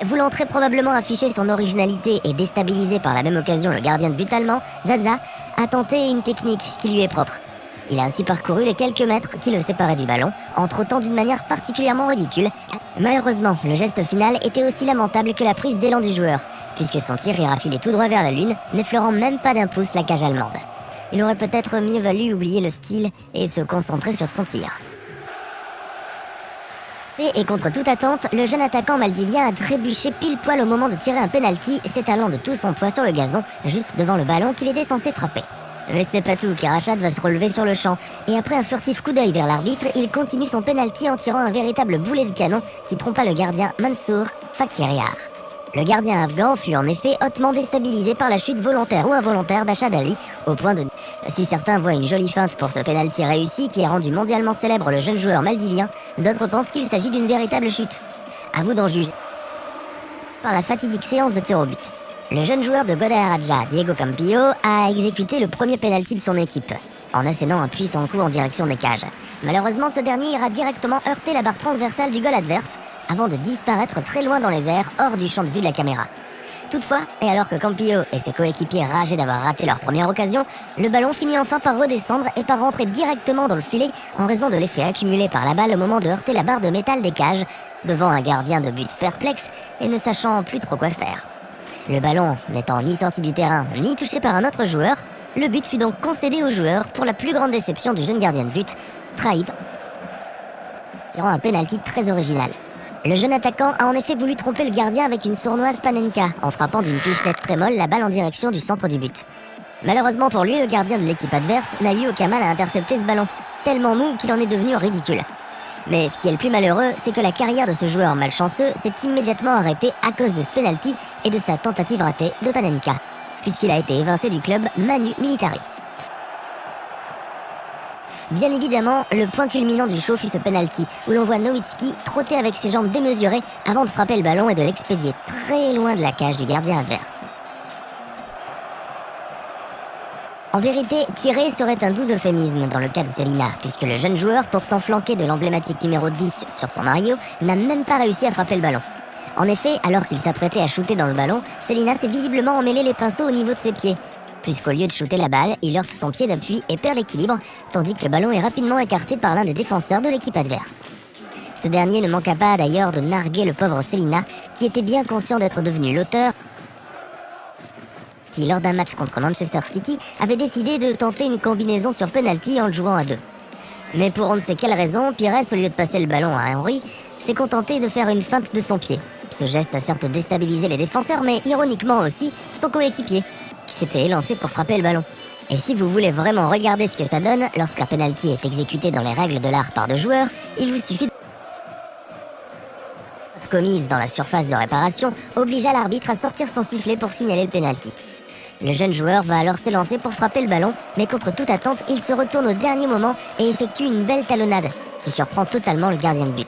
Voulant très probablement afficher son originalité et déstabiliser par la même occasion le gardien de but allemand, Zaza a tenté une technique qui lui est propre. Il a ainsi parcouru les quelques mètres qui le séparaient du ballon, en trottant d'une manière particulièrement ridicule. Malheureusement, le geste final était aussi lamentable que la prise d'élan du joueur, puisque son tir ira filer tout droit vers la lune, n'effleurant même pas d'un pouce la cage allemande. Il aurait peut-être mieux valu oublier le style et se concentrer sur son tir. Et contre toute attente, le jeune attaquant maldivien a trébuché pile poil au moment de tirer un penalty, s'étalant de tout son poids sur le gazon, juste devant le ballon qu'il était censé frapper. Mais ce n'est pas tout, car Rachat va se relever sur le champ, et après un furtif coup d'œil vers l'arbitre, il continue son penalty en tirant un véritable boulet de canon qui trompa le gardien Mansour Fakiriar. Le gardien afghan fut en effet hautement déstabilisé par la chute volontaire ou involontaire d'Achad Ali, au point de... Si certains voient une jolie feinte pour ce penalty réussi qui a rendu mondialement célèbre le jeune joueur maldivien, d'autres pensent qu'il s'agit d'une véritable chute. À vous d'en juger par la fatidique séance de tir au but. Le jeune joueur de Godaya Raja, Diego Campillo, a exécuté le premier penalty de son équipe, en assénant un puissant coup en direction des cages. Malheureusement, ce dernier ira directement heurter la barre transversale du goal adverse, avant de disparaître très loin dans les airs, hors du champ de vue de la caméra. Toutefois, et alors que Campillo et ses coéquipiers rageaient d'avoir raté leur première occasion, le ballon finit enfin par redescendre et par rentrer directement dans le filet en raison de l'effet accumulé par la balle au moment de heurter la barre de métal des cages, devant un gardien de but perplexe et ne sachant plus trop quoi faire. Le ballon n'étant ni sorti du terrain, ni touché par un autre joueur, le but fut donc concédé au joueur pour la plus grande déception du jeune gardien de but, trahi, tirant un penalty très original. Le jeune attaquant a en effet voulu tromper le gardien avec une sournoise panenka, en frappant d'une pichenette très molle la balle en direction du centre du but. Malheureusement pour lui, le gardien de l'équipe adverse n'a eu aucun mal à intercepter ce ballon, tellement mou qu'il en est devenu ridicule. Mais ce qui est le plus malheureux, c'est que la carrière de ce joueur malchanceux s'est immédiatement arrêtée à cause de ce penalty et de sa tentative ratée de panenka, puisqu'il a été évincé du club Manu Militari. Bien évidemment, le point culminant du show fut ce penalty, où l'on voit Nowitzki trotter avec ses jambes démesurées avant de frapper le ballon et de l'expédier très loin de la cage du gardien adverse. En vérité, tirer serait un doux euphémisme dans le cas de Selina, puisque le jeune joueur, pourtant flanqué de l'emblématique numéro 10 sur son Mario, n'a même pas réussi à frapper le ballon. En effet, alors qu'il s'apprêtait à shooter dans le ballon, Selina s'est visiblement emmêlé les pinceaux au niveau de ses pieds, puisqu'au lieu de shooter la balle, il heurte son pied d'appui et perd l'équilibre, tandis que le ballon est rapidement écarté par l'un des défenseurs de l'équipe adverse. Ce dernier ne manqua pas d'ailleurs de narguer le pauvre Selina, qui était bien conscient d'être devenu l'auteur, qui, lors d'un match contre Manchester City, avait décidé de tenter une combinaison sur penalty en le jouant à deux. Mais pour on ne sait quelle raison, Pires, au lieu de passer le ballon à Henry, s'est contenté de faire une feinte de son pied. Ce geste a certes déstabilisé les défenseurs, mais ironiquement aussi son coéquipier, qui s'était élancé pour frapper le ballon. Et si vous voulez vraiment regarder ce que ça donne lorsqu'un penalty est exécuté dans les règles de l'art par deux joueurs, il vous suffit de... commise dans la surface de réparation obligea l'arbitre à sortir son sifflet pour signaler le penalty. Le jeune joueur va alors s'élancer pour frapper le ballon, mais contre toute attente, il se retourne au dernier moment et effectue une belle talonnade, qui surprend totalement le gardien de but.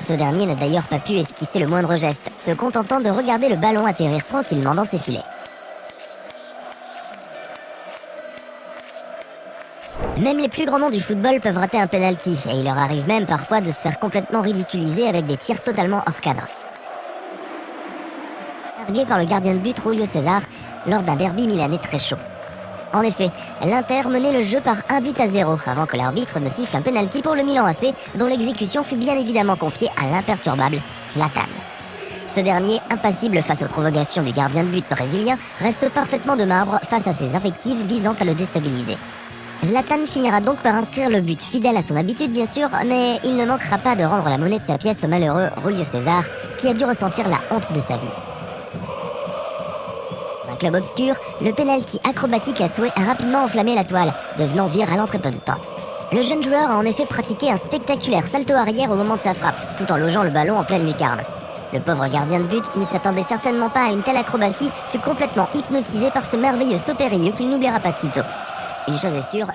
Ce dernier n'a d'ailleurs pas pu esquisser le moindre geste, se contentant de regarder le ballon atterrir tranquillement dans ses filets. Même les plus grands noms du football peuvent rater un penalty, et il leur arrive même parfois de se faire complètement ridiculiser avec des tirs totalement hors cadre. Largué par le gardien de but Julio César lors d'un derby milanais très chaud. En effet, l'Inter menait le jeu par 1-0 avant que l'arbitre ne siffle un penalty pour le Milan AC, dont l'exécution fut bien évidemment confiée à l'imperturbable Zlatan. Ce dernier, impassible face aux provocations du gardien de but brésilien, reste parfaitement de marbre face à ses invectives visant à le déstabiliser. Zlatan finira donc par inscrire le but, fidèle à son habitude bien sûr, mais il ne manquera pas de rendre la monnaie de sa pièce au malheureux Julio César, qui a dû ressentir la honte de sa vie. Dans un club obscur, le penalty acrobatique à souhait a rapidement enflammé la toile, devenant viral en très peu de temps. Le jeune joueur a en effet pratiqué un spectaculaire salto arrière au moment de sa frappe, tout en logeant le ballon en pleine lucarne. Le pauvre gardien de but, qui ne s'attendait certainement pas à une telle acrobatie, fut complètement hypnotisé par ce merveilleux saut périlleux qu'il n'oubliera pas sitôt. Une chose est sûre,